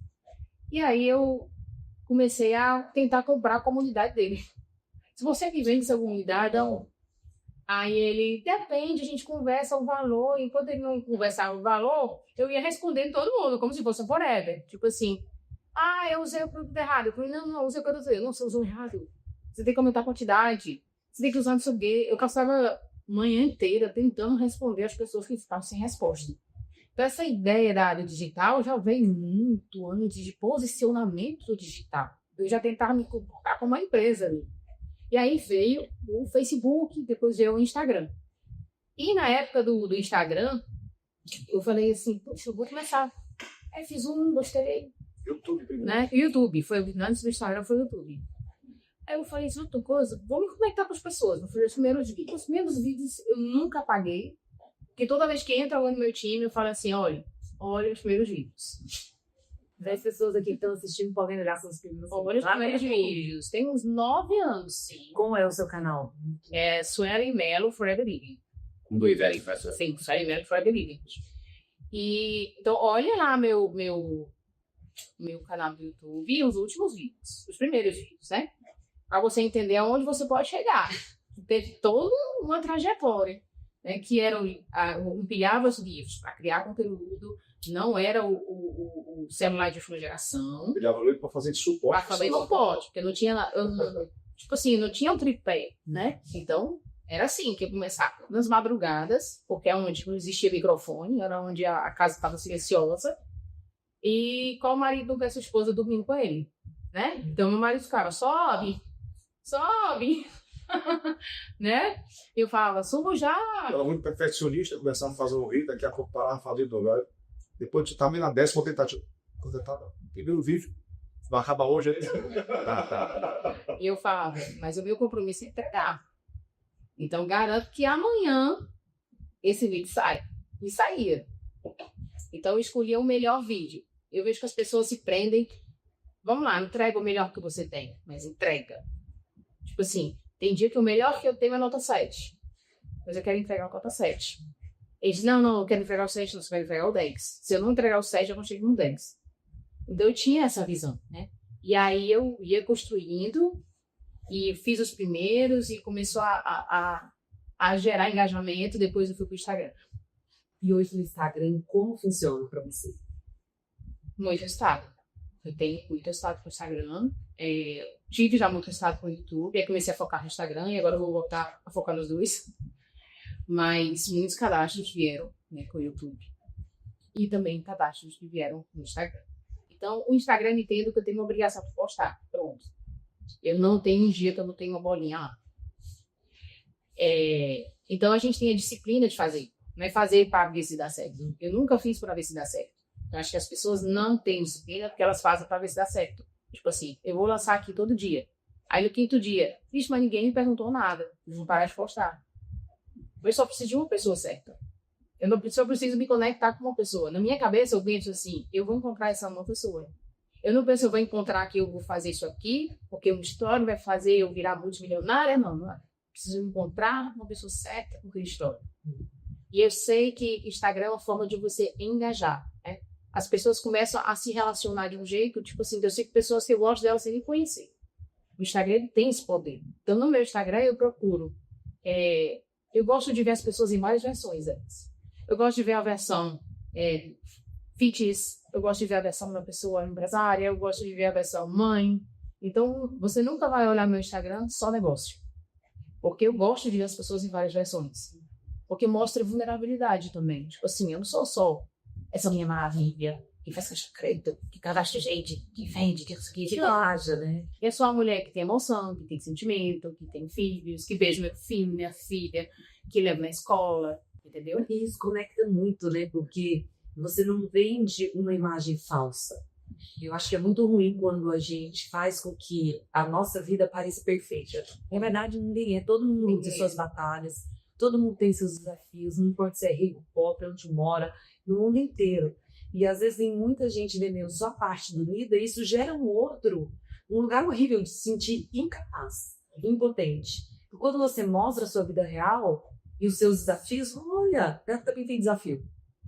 E aí eu comecei a tentar comprar a comunidade dele. Se você que vende essa comunidade, não. Aí ele, depende, a gente conversa o valor. Enquanto ele não conversava o valor, eu ia respondendo todo mundo, como se fosse um forever. Tipo assim, eu usei o produto errado. Eu falei, não, usei o que eu usei. Não, você usou errado. Você tem que aumentar a quantidade. Você tem que usar no seu quê. Eu passava a manhã inteira tentando responder as pessoas que estavam sem resposta. Então, essa ideia da área digital já veio muito antes de posicionamento digital. Eu já tentava me comportar como uma empresa ali. E aí veio o Facebook, depois veio o Instagram. E na época do Instagram, eu falei assim, poxa, eu vou começar. Aí fiz gostei. YouTube, né? YouTube, antes do Instagram foi o YouTube. Aí eu falei assim, outra coisa, vou me conectar com as pessoas. Eu fiz os primeiros vídeos. Os primeiros vídeos eu nunca apaguei. Porque toda vez que entra alguém no meu time, eu falo assim, olha os primeiros vídeos. 10 pessoas aqui que estão assistindo podem olhar seus primeiros vídeos. Olha os primeiros vídeos. Tem uns 9 anos, sim. Como é o seu canal? É Suelen Mello Forever Living. Do Ivete, professor. Sim, Suelen Mello Forever Living. E, então, olha lá meu canal do YouTube e os últimos vídeos. Os primeiros vídeos, né? Para você entender aonde você pode chegar. Teve toda uma trajetória, né? Que era empilhava os livros para criar conteúdo, não era o celular de última geração. Empilhava o livro para fazer suporte. Para fazer suporte, porque não tinha, tipo assim, não tinha um tripé, né? Então, era assim, que ia começar nas madrugadas, porque é onde não existia microfone, era onde a casa estava silenciosa, e com o marido dessa esposa dormindo com ele, né? Então, meu marido ficava, sobe, né? Eu falava, subo já. Ela muito perfeccionista, começava a fazer um vídeo, daqui a pouco parava a fazer do lugar. Depois de estar na 10ª tentativa. Primeiro vídeo, Vai acabar hoje? Tá. E eu falava, mas o meu compromisso é entregar. Então, garanto que amanhã esse vídeo sai. E saía. Então, eu escolhia o melhor vídeo. Eu vejo que as pessoas se prendem. Vamos lá, entrega o melhor que você tem, mas entrega. Tipo assim, tem dia que o melhor que eu tenho é nota 7. Mas eu quero entregar a nota 7. Eles dizem, não, eu quero entregar o 7, não, eu quero entregar o 10. Se eu não entregar o 7, eu não chego no 10. Então, eu tinha essa visão, né? E aí, eu ia construindo e fiz os primeiros e começou a gerar engajamento. Depois eu fui pro Instagram. E hoje no Instagram, como funciona para você? Muito resultado. Eu tenho muito resultado com o Instagram. Tive já muito resultado com o YouTube. Aí comecei a focar no Instagram e agora eu vou voltar a focar nos dois. Mas muitos cadastros vieram, né, com o YouTube. E também cadastros que vieram no Instagram. Então, o Instagram eu entendo que eu tenho uma obrigação de postar. Pronto. Eu não tenho um dia que eu não tenho uma bolinha lá. Então, a gente tem a disciplina de fazer. Não é fazer para ver se dá certo. Eu nunca fiz para ver se dá certo. Eu acho que as pessoas não têm disciplina porque elas fazem para ver se dá certo. Tipo assim, eu vou lançar aqui todo dia. Aí no 5º dia, vixe, mas ninguém me perguntou nada. Eu vou parar de postar. Eu só preciso de uma pessoa certa. Eu não só preciso me conectar com uma pessoa. Na minha cabeça, eu penso assim, eu vou encontrar essa uma pessoa. Eu não penso, eu vou encontrar que eu vou fazer isso aqui, porque uma história vai fazer eu virar multimilionária. Não é. Preciso encontrar uma pessoa certa com aquela história. E eu sei que Instagram é uma forma de você engajar, né? As pessoas começam a se relacionar de um jeito, tipo assim, eu sei que pessoas que eu gosto delas sem me conhecer. O Instagram tem esse poder. Então, no meu Instagram, eu procuro. Eu gosto de ver as pessoas em várias versões delas. Eu gosto de ver a versão fitness, eu gosto de ver a versão da pessoa empresária, eu gosto de ver a versão mãe. Então, você nunca vai olhar meu Instagram só negócio. Porque eu gosto de ver as pessoas em várias versões. Porque mostra vulnerabilidade também. Tipo assim, eu não sou só essa minha maravilha que faz caixa creta, que cadastra gente, que vende, que Haja, né? Eu sou uma mulher que tem emoção, que tem sentimento, que tem filhos, que beijo meu filho, minha filha, que levo na escola, entendeu? E isso conecta muito, né? Porque você não vende uma imagem falsa. Eu acho que é muito ruim quando a gente faz com que a nossa vida pareça perfeita. Na verdade, ninguém é. Todo mundo tem suas batalhas, todo mundo tem seus desafios, não importa se é rico, pobre, onde mora, no mundo inteiro. E às vezes tem muita gente vendendo só parte da vida e isso gera um lugar horrível de se sentir incapaz, impotente. E quando você mostra a sua vida real e os seus desafios, olha, ela também tem desafio.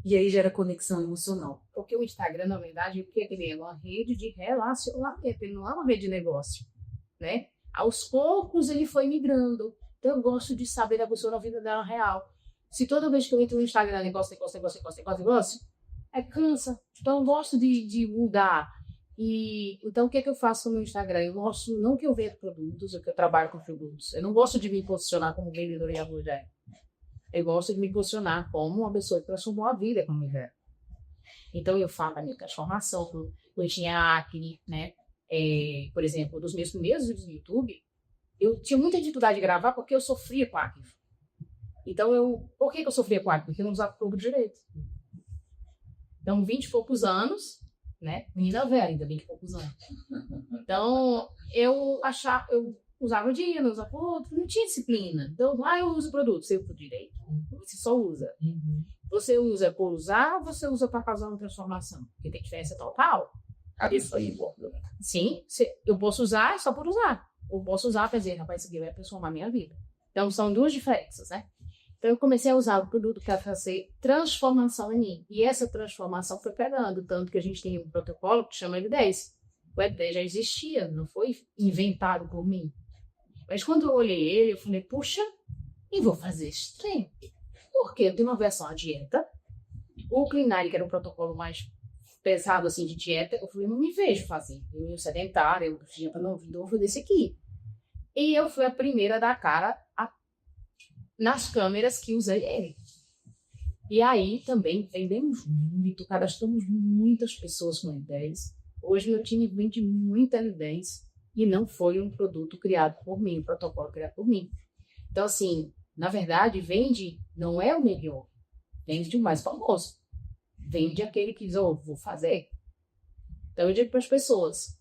E aí gera conexão emocional. Porque o Instagram, na verdade, ele é uma rede de relacionamento, ele não é uma rede de negócio, né? Aos poucos ele foi migrando. Então eu gosto de saber da pessoa na vida dela real. Se toda vez que eu entro no Instagram, negócio, cansa. Então eu gosto de mudar. E então o que eu faço no meu Instagram? Eu mostro, não que eu vendo produtos, ou que eu trabalho com produtos. Eu não gosto de me posicionar como vendedora e mulher. Eu gosto de me posicionar como uma pessoa que transformou a vida como mulher. Então eu falo da minha transformação, eu tinha acne, né? Por exemplo, dos meus primeiros vídeos no YouTube, eu tinha muita dificuldade de gravar porque eu sofria com acne. Então por que eu sofria com acne? Porque eu não usava produto direito. Então, 20 e poucos anos, né? Menina velha ainda, 20 e poucos anos. Então, eu usava o dia, não usava outro, não tinha disciplina. Então, eu uso produto, você usa direito, você só usa. Você usa por usar, você usa para causar uma transformação. Porque tem diferença total. Isso aí, pô. Sim, eu posso usar só por usar. Eu posso usar para dizer, rapaz, isso aqui vai transformar a minha vida. Então, são duas diferenças, né? Então, eu comecei a usar o produto para fazer transformação em mim. E essa transformação foi pegando, tanto que a gente tem um protocolo que chama L10. O L10 já existia, não foi inventado por mim. Mas quando eu olhei ele, eu falei, puxa, e vou fazer esse trem. Porque eu tenho uma versão à dieta. O Clean, que era um protocolo mais pesado assim de dieta, eu falei, não me vejo fazer. Eu sedentária, eu tinha para não vou fazer isso aqui. E eu fui a primeira a dar cara nas câmeras que usei ele. E aí também vendemos muito, cadastramos muitas pessoas com L10. Hoje meu time vende muita L10 e não foi um produto criado por mim, um protocolo criado por mim. Então, assim, na verdade, vende, não é o melhor, vende o mais famoso. Vende aquele que diz, vou fazer. Então eu digo para as pessoas,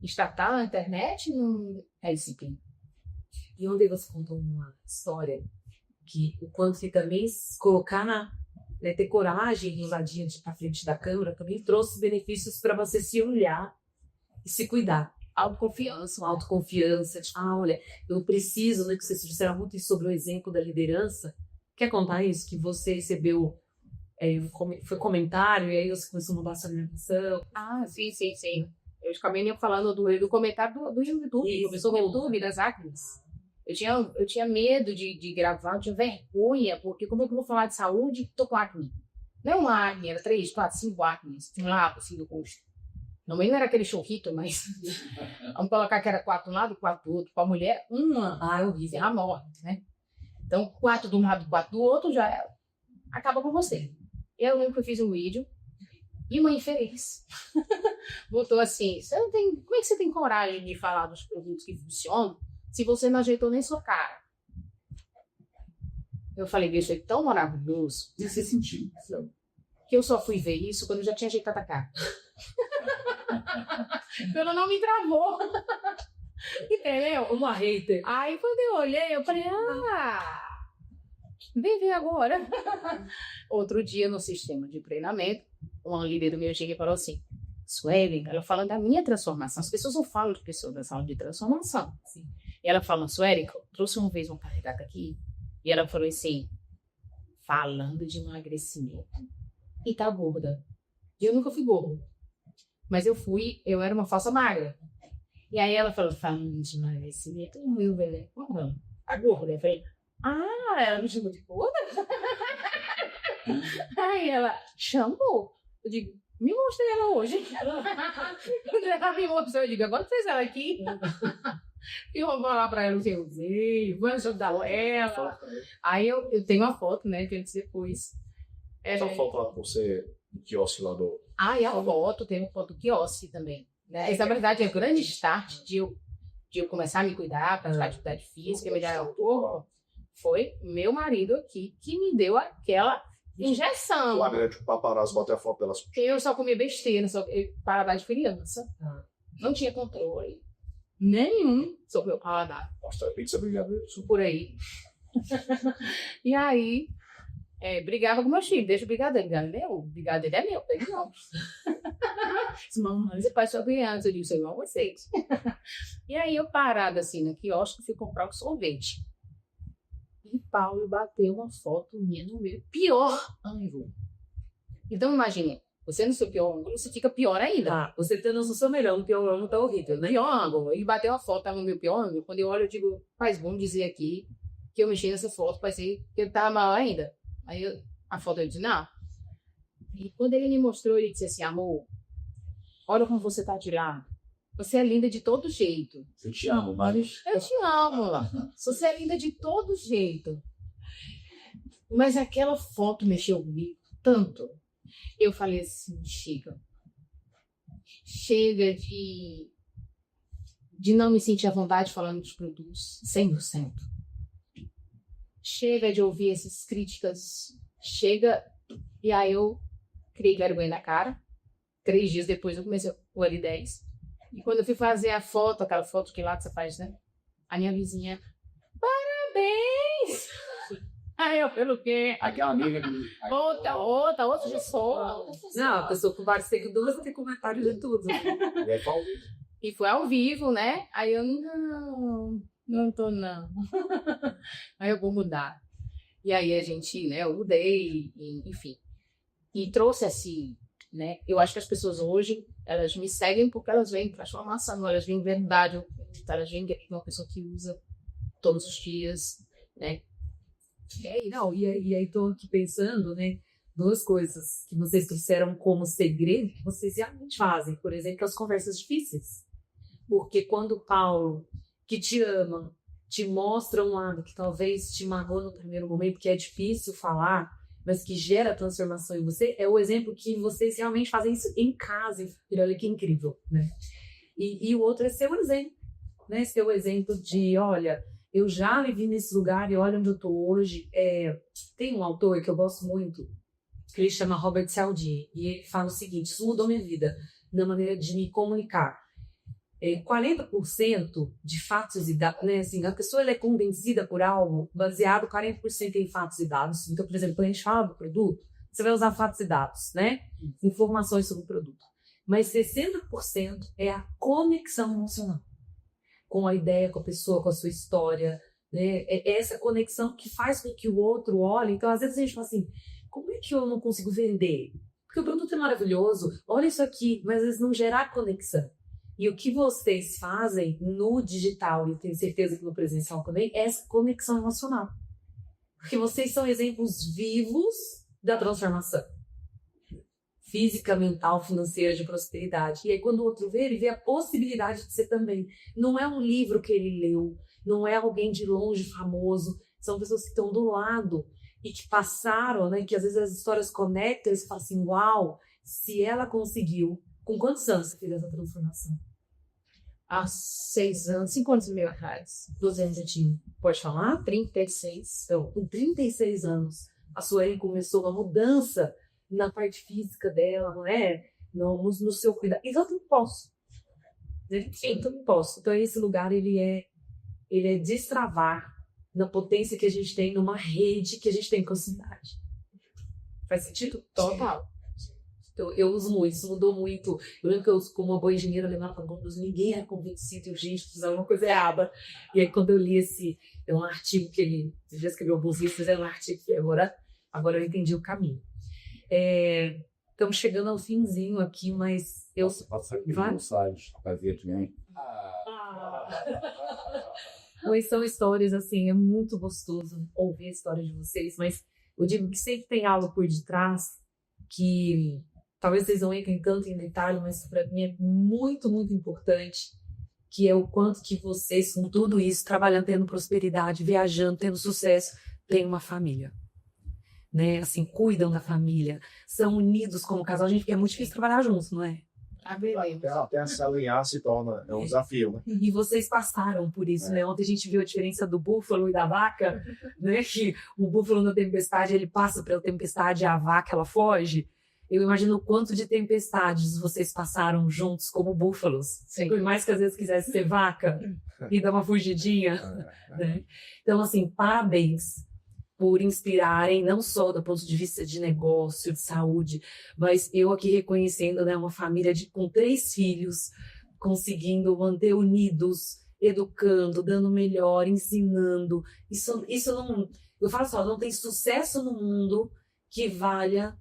Startar na internet não é disciplina. E ontem você contou uma história que o quanto que também colocar ter coragem de invadir à frente da câmera também trouxe benefícios para você se olhar e se cuidar. Autoconfiança. Autoconfiança. Olha, eu preciso, né, que vocês disseram muito sobre o exemplo da liderança. Quer contar isso? Que você recebeu, foi comentário, e aí você começou a mudar sua alimentação. Sim. Eu acabei falando do comentário do YouTube. Isso, Começou no YouTube das acnes. Eu tinha medo de gravar, eu tinha vergonha, porque como é que eu vou falar de saúde, tô com acne. Não é uma acne, era 3, 4, 5 acnes. Tinha um lado assim no rosto. Não era aquele chorrito, mas vamos colocar que era 4 de um lado, 4 do outro. Para a mulher, uma. É horrível. Ela morre, né? Então, 4 de um lado, 4 do outro, já acaba com você. Eu lembro que eu fiz um vídeo e uma infeliz botou assim, como é que você tem coragem de falar dos produtos que funcionam se você não ajeitou nem sua cara? Eu falei, bicho, é tão maravilhoso. E você sentiu? Que eu só fui ver isso quando eu já tinha ajeitado a cara. Ela não me travou. Entendeu? Uma hater. Aí quando eu olhei, eu falei, vem ver agora. Outro dia no sistema de treinamento, uma líder do meu chega e falou assim, Sueli, ela falando da minha transformação. As pessoas não falam de pessoas da sala de transformação. Sim. E ela falou, Sueli, trouxe uma vez uma carregada aqui. E ela falou assim, falando de emagrecimento. E tá gorda. E eu nunca fui gorda. Mas eu era uma falsa magra. E aí ela falou, falando de emagrecimento, meu velho, a gorda. Eu falei, ela me chamou de gorda? Aí ela chamou. Eu digo, me mostrei ela hoje. Quando ela me mostrou, eu digo, agora fez ela aqui. E eu vou falar pra ela o que eu usei, vou ajudar ela. Aí eu tenho uma foto, né, que antes e depois. Só foto lá com você no quiosque lá do... E a foto, tem uma foto do quiosque também. Né? Essa, na verdade, é o grande start de eu começar a me cuidar, praticar atividade física, melhorar o corpo. Foi meu marido aqui que me deu aquela injeção. Lá, né, tipo, paparazzo, bater a foto delas. Eu só comia besteira, paladar de criança. Não tinha controle nenhum sobre o meu paladar. Nossa, pizza brigadeiro. Por aí. E aí, brigava com meu filho, deixa o brigadeiro. O brigadeiro é meu, ele não. Mamãe, você faz sua criança, eu disse, igual vocês. E aí eu parada assim no quiosque, fui comprar o sorvete. E Paulo bateu uma foto minha no meu pior ângulo. Então imagine, você no seu pior ângulo, você fica pior ainda. Você tendo no seu melhor, no pior ângulo tá horrível, né? Pior ângulo. E bateu uma foto, tava no meu pior ângulo. Quando eu olho, eu digo, faz bom dizer aqui que eu mexi nessa foto, parecia que ele tava mal ainda. Aí a foto eu disse, não. E quando ele me mostrou, ele disse assim, amor, olha como você tá tirado. Você é linda de todo jeito. Eu te amo, mas... Eu te amo. Você é linda de todo jeito. Mas aquela foto mexeu comigo tanto. Eu falei assim, chega. Chega de não me sentir à vontade falando dos produtos 100%. Chega de ouvir essas críticas. Chega. E aí eu criei vergonha na cara. 3 dias depois eu comecei o L10. E quando eu fui fazer a foto, aquela foto que lá que você faz, né? A minha vizinha, parabéns! Aí eu, pelo quê? Aquela amiga que... Outra de som. Não, a pessoa com vários seguidores tem comentário de tudo. E foi ao vivo, né? Aí eu, não tô não. Aí eu vou mudar. E aí a gente, né, eu mudei, enfim. E trouxe assim, né? Eu acho que as pessoas hoje, elas me seguem porque elas veem transformação, elas veem verdade, elas veem uma pessoa que usa todos os dias, né? Não, e aí tô aqui pensando, né? 2 coisas que vocês trouxeram como segredo, que vocês realmente fazem. Por exemplo, as conversas difíceis. Porque quando o Paulo, que te ama, te mostra um lado que talvez te magoou no primeiro momento, porque é difícil falar, mas que gera transformação em você, é o exemplo que vocês realmente fazem isso em casa. E olha que incrível, né? E o outro é seu exemplo, né? Seu exemplo de, olha, eu já vivi nesse lugar e olha onde eu tô hoje. Tem um autor que eu gosto muito, que ele chama Robert Cialdini, e ele fala o seguinte, isso mudou minha vida, na maneira de me comunicar. 40% de fatos e dados, né? Assim, a pessoa ela é convencida por algo baseado 40% em fatos e dados. Então, por exemplo, quando a gente fala do produto, você vai usar fatos e dados, né? Informações sobre o produto. Mas 60% é a conexão emocional com a ideia, com a pessoa, com a sua história, né? É essa conexão que faz com que o outro olhe. Então, às vezes a gente fala assim, como é que eu não consigo vender? Porque o produto é maravilhoso, olha isso aqui, mas às vezes não gerar conexão. E o que vocês fazem no digital, e eu tenho certeza que no presencial também, é essa conexão emocional. Porque vocês são exemplos vivos da transformação. Física, mental, financeira, de prosperidade. E aí quando o outro vê, ele vê a possibilidade de ser também. Não é um livro que ele leu, não é alguém de longe famoso, são pessoas que estão do lado e que passaram, né, que às vezes as histórias conectam e você fala assim, uau, se ela conseguiu. Com quantos anos você fez essa transformação? Há 6 anos, 5 anos e meio atrás. 12 anos já tinha. Pode falar? 36. Então, com 36 anos, a Sueli começou uma mudança na parte física dela, não é? No seu cuidado. E eu também posso. Eu também posso. Então, esse lugar, ele é destravar na potência que a gente tem numa rede que a gente tem com a cidade. Faz sentido? Total. Então, eu uso muito, isso mudou muito. Eu lembro que eu, como uma boa engenheira, levava para ninguém era convencido, e gente, fizeram uma coisa errada. E aí, quando eu li um artigo que ele já escreveu alguns livros, fizeram um artigo que agora eu entendi o caminho. Estamos chegando ao finzinho aqui, mas eu... Posso aqui mensagens fazer também? Mas são histórias, assim, é muito gostoso ouvir a história de vocês, mas eu digo que sempre tem algo por detrás que talvez vocês não entrem tanto em detalhe, mas para mim é muito, muito importante, que é o quanto que vocês, com tudo isso, trabalhando, tendo prosperidade, viajando, tendo sucesso, têm uma família. Né? Assim, cuidam da família, são unidos como casal. Gente, é muito difícil trabalhar juntos, não é? Até se alinhar se torna um desafio, né? E vocês passaram por isso, né? Ontem a gente viu a diferença do búfalo e da vaca, né? Que o búfalo na tempestade, ele passa pela tempestade e a vaca, ela foge. Eu imagino o quanto de tempestades vocês passaram juntos como búfalos. Sim. Por mais que às vezes quisesse ser vaca e dar uma fugidinha, né? Então, assim, parabéns por inspirarem, não só do ponto de vista de negócio, de saúde, mas eu aqui reconhecendo, né, uma família com 3 filhos, conseguindo manter unidos, educando, dando melhor, ensinando. Isso não... Eu falo só, não tem sucesso no mundo que valha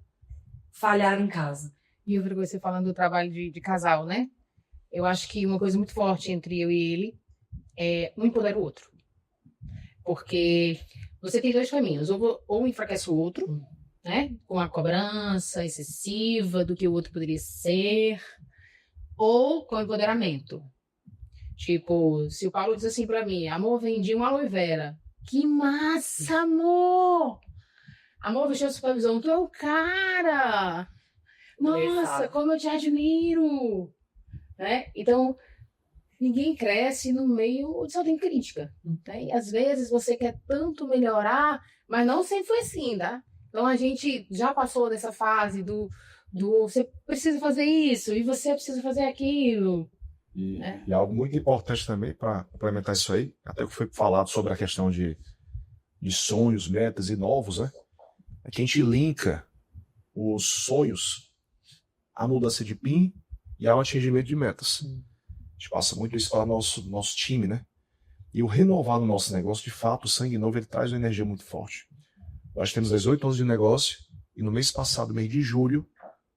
falhar em casa. E outra coisa, você falando do trabalho de casal, né? Eu acho que uma coisa muito forte entre eu e ele é um empodera o outro. Porque você tem 2 caminhos, ou enfraquece o outro, né? Com a cobrança excessiva do que o outro poderia ser, ou com empoderamento. Tipo, se o Paulo diz assim pra mim, amor, vendi um aloe vera. Que massa, amor! Amor, vesti a supervisão, tu é o cara! Nossa, como eu te admiro! Né? Então, ninguém cresce no meio onde só tem crítica. Né? E às vezes você quer tanto melhorar, mas não sempre foi assim, tá? Então a gente já passou dessa fase do você precisa fazer isso e você precisa fazer aquilo. E algo muito importante também para complementar isso aí, até que foi falado sobre a questão de sonhos, metas e novos, né? É que a gente linka os sonhos à mudança de PIN e ao atingimento de metas. A gente passa muito isso para o nosso time, né? E o renovar no nosso negócio, de fato, o sangue novo, ele traz uma energia muito forte. Nós temos 18 anos de negócio e no mês passado, mês de julho,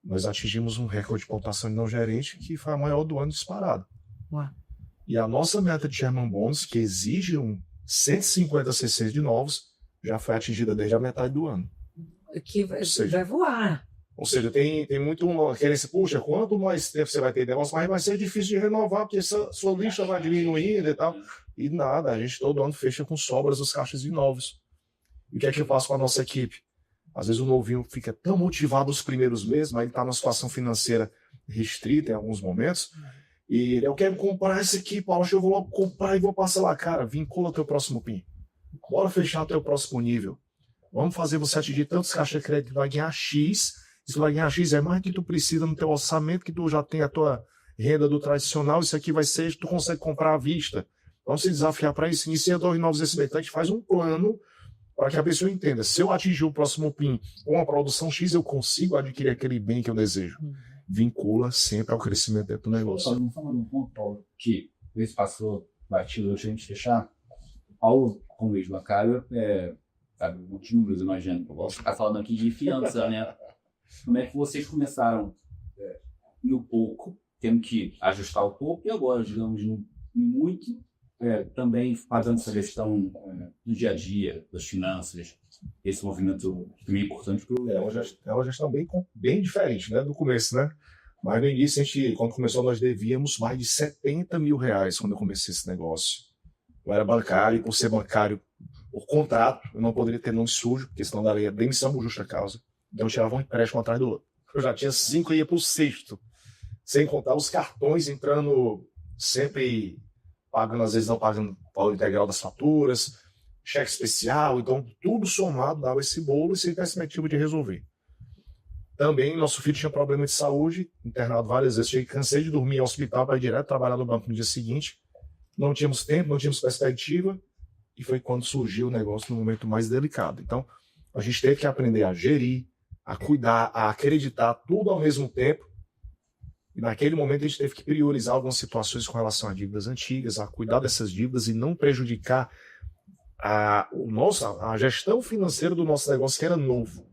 nós atingimos um recorde de pontuação de não gerente que foi a maior do ano disparado. Ué. E a nossa meta de Sherman Bonus, que exige 150 CCs de novos, já foi atingida desde a metade do ano. Que vai voar. Ou seja, tem muito uma querência, puxa, quanto mais tempo você vai ter negócio, mais vai ser difícil de renovar, porque sua lista vai diminuindo e tal. E nada, a gente todo ano fecha com sobras os caixas de novos. E o que é que eu faço com a nossa equipe? Às vezes o novinho fica tão motivado nos primeiros meses, mas ele está numa situação financeira restrita em alguns momentos, e ele, eu quero comprar esse aqui, Paulo, eu vou logo comprar e vou passar lá. Cara, vincula o teu próximo PIN. Bora fechar o teu próximo nível. Vamos fazer você atingir tantos caixas de crédito, vai ganhar X. Se tu vai ganhar X, é mais do que tu precisa no teu orçamento, que tu já tem a tua renda do tradicional, isso aqui vai ser, tu consegue comprar à vista. Vamos se desafiar para isso, iniciadores novos investimentos, a gente faz um plano para que a pessoa entenda, se eu atingir o próximo PIN com a produção X, eu consigo adquirir aquele bem que eu desejo. Vincula sempre ao crescimento dentro do negócio. Só não falando um ponto, Paulo, que esse passou batido antes de a gente fechar. Paulo, como ex-bancário, sabe, muitos números, imagino. Eu gosto de ficar falando aqui de fiança, né? Como é que vocês começaram no pouco, tendo que ajustar o pouco, e agora, digamos, no muito, também fazendo essa gestão do dia a dia, das finanças, esse movimento também é importante para o... É uma gestão bem diferente, né, do começo, né? Mas no início, quando começou, nós devíamos mais de 70 mil reais quando eu comecei esse negócio. Eu era bancário, e por ser bancário, por contrato, eu não poderia ter nome sujo, porque senão daria demissão por justa causa. Então eu tirava um empréstimo atrás do outro. Eu já tinha 5 e ia para o 6º. Sem contar os cartões entrando sempre pagando, às vezes não pagando o valor integral das faturas, cheque especial, então tudo somado dava esse bolo e sem perspectiva de resolver. Também nosso filho tinha problema de saúde, internado várias vezes, cansei de dormir ao hospital para ir direto trabalhar no banco no dia seguinte. Não tínhamos tempo, não tínhamos perspectiva, e foi quando surgiu o negócio no momento mais delicado. Então, a gente teve que aprender a gerir, a cuidar, a acreditar tudo ao mesmo tempo. E naquele momento a gente teve que priorizar algumas situações com relação a dívidas antigas, a cuidar dessas dívidas e não prejudicar a gestão financeira do nosso negócio, que era novo.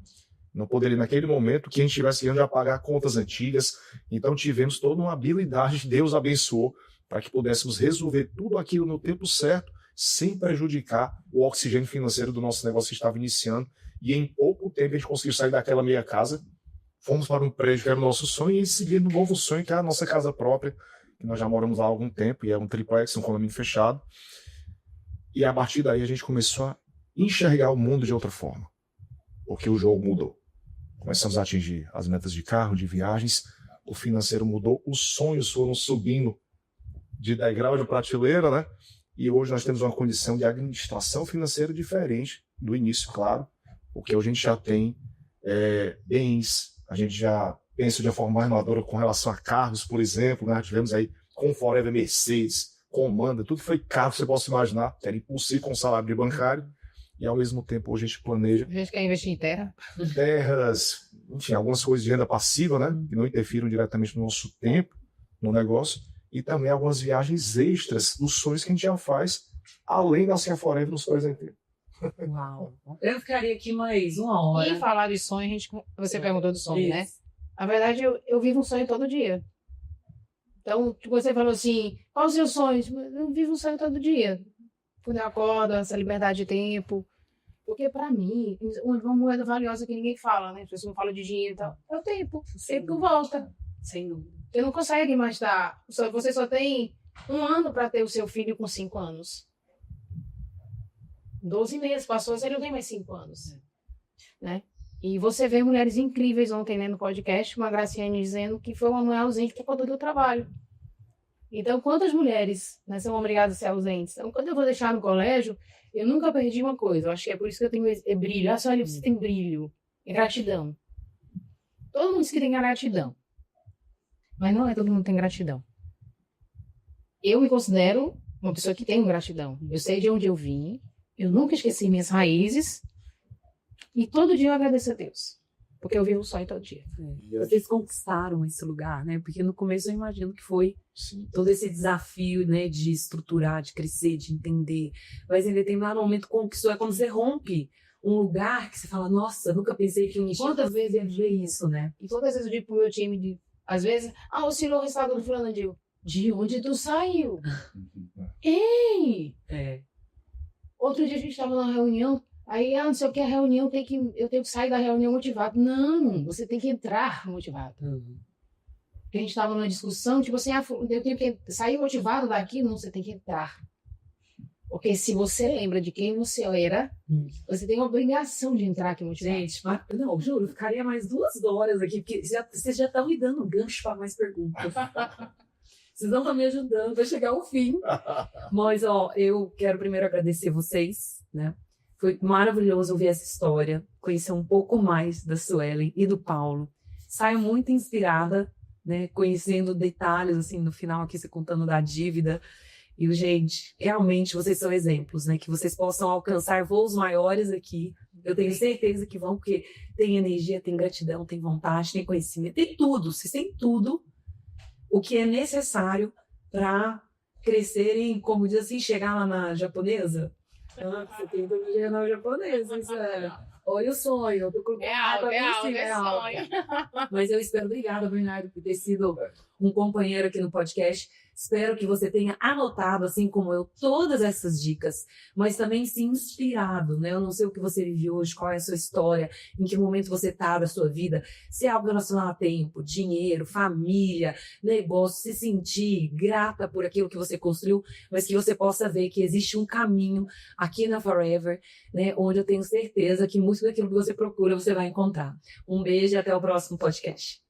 Não poderia, naquele momento, que a gente tivesse que já pagar contas antigas. Então tivemos toda uma habilidade, Deus abençoou, para que pudéssemos resolver tudo aquilo no tempo certo, sem prejudicar o oxigênio financeiro do nosso negócio que estava iniciando. E em pouco tempo a gente conseguiu sair daquela meia casa, fomos para um prédio que era o nosso sonho e seguir no novo sonho, que é a nossa casa própria, que nós já moramos lá há algum tempo, e é um triplex, um condomínio fechado. E a partir daí a gente começou a enxergar o mundo de outra forma, porque o jogo mudou. Começamos a atingir as metas de carro, de viagens, o financeiro mudou, os sonhos foram subindo de degrau de prateleira, né? E hoje nós temos uma condição de administração financeira diferente do início, claro, porque hoje a gente já tem bens, a gente já pensa de uma forma mais madura com relação a carros, por exemplo, né? Tivemos aí com Forever, Mercedes, Comanda, tudo foi caro, você pode imaginar, era impossível com salário de bancário, e ao mesmo tempo hoje a gente planeja. A gente quer investir em terra? Terras, enfim, algumas coisas de renda passiva, né? Que não interfiram diretamente no nosso tempo, no negócio, e também algumas viagens extras dos sonhos que a gente já faz, além da Cia Forever nos presenteiros. Uau! Eu ficaria aqui mais uma hora. E falar de sonho, você perguntou do sonho, né? Na verdade, eu vivo um sonho todo dia. Então, você falou assim, qual o seu sonho? Eu vivo um sonho todo dia. Quando eu acordo, essa liberdade de tempo. Porque, para mim, uma moeda valiosa que ninguém fala, né? As pessoas não falam de dinheiro e tal. É o tempo. O tempo volta. Sem dúvida. Você não consegue mais dar. Você só tem 1 ano para ter o seu filho com 5 anos. 12 meses passou, você não tem mais 5 anos. Né? E você vê mulheres incríveis ontem, né, no podcast, uma Graciane dizendo que foi uma mulher ausente por conta do trabalho. Então, quantas mulheres, né, são obrigadas a ser ausentes? Então, quando eu vou deixar no colégio, eu nunca perdi uma coisa. Eu acho que é por isso que eu tenho brilho. Ah, só olha, você tem brilho. É gratidão. Todo mundo diz que tem gratidão. Mas não é todo mundo que tem gratidão. Eu me considero uma pessoa que tem gratidão. Eu sei de onde eu vim. Eu nunca esqueci minhas raízes. E todo dia eu agradeço a Deus. Porque eu vivo só todo dia. Vocês conquistaram esse lugar, né? Porque no começo eu imagino que foi todo esse desafio, né? De estruturar, de crescer, de entender. Mas em determinado momento conquistou. É quando você rompe um lugar que você fala, nossa, nunca pensei que um dia Quantas vezes ia ver isso, né? E todas as vezes eu digo pro meu time, às vezes, oscilou o resultado do fulano, eu digo, de onde tu saiu? Ei! Outro dia a gente estava numa reunião, aí, não sei o que, a reunião, eu tenho que sair da reunião motivado. Não, você tem que entrar motivado. Porque a gente estava numa discussão, tipo assim, eu tenho que sair motivado daqui, não, você tem que entrar. Porque se você lembra de quem você era, você tem a obrigação de entrar aqui motivado. Gente, não, juro, eu ficaria mais 2 horas aqui, porque vocês já estão me dando gancho para mais perguntas. Vocês não estão me ajudando a chegar ao fim. Mas, eu quero primeiro agradecer vocês, né? Foi maravilhoso ouvir essa história, conhecer um pouco mais da Suelen e do Paulo. Saio muito inspirada né? Conhecendo detalhes, assim, no final aqui, você contando da dívida. E, gente, realmente vocês são exemplos, né? Que vocês possam alcançar voos maiores aqui. Eu tenho certeza que vão, porque tem energia, tem gratidão, tem vontade, tem conhecimento, tem tudo. Vocês têm tudo o que é necessário para crescerem, como diz assim, chegar lá na japonesa. Você tem tudo de na japonesa, isso é. Olha o sonho, eu tô colocando É sonho. Mas eu espero, obrigada, Bernardo, por ter sido um companheiro aqui no podcast. Espero que você tenha anotado, assim como eu, todas essas dicas, mas também se inspirado, né? Eu não sei o que você vive hoje, qual é a sua história, em que momento você está da sua vida, se é algo relacionado a tempo, dinheiro, família, negócio, se sentir grata por aquilo que você construiu, mas que você possa ver que existe um caminho aqui na Forever, né? Onde eu tenho certeza que muito daquilo que você procura você vai encontrar. Um beijo e até o próximo podcast.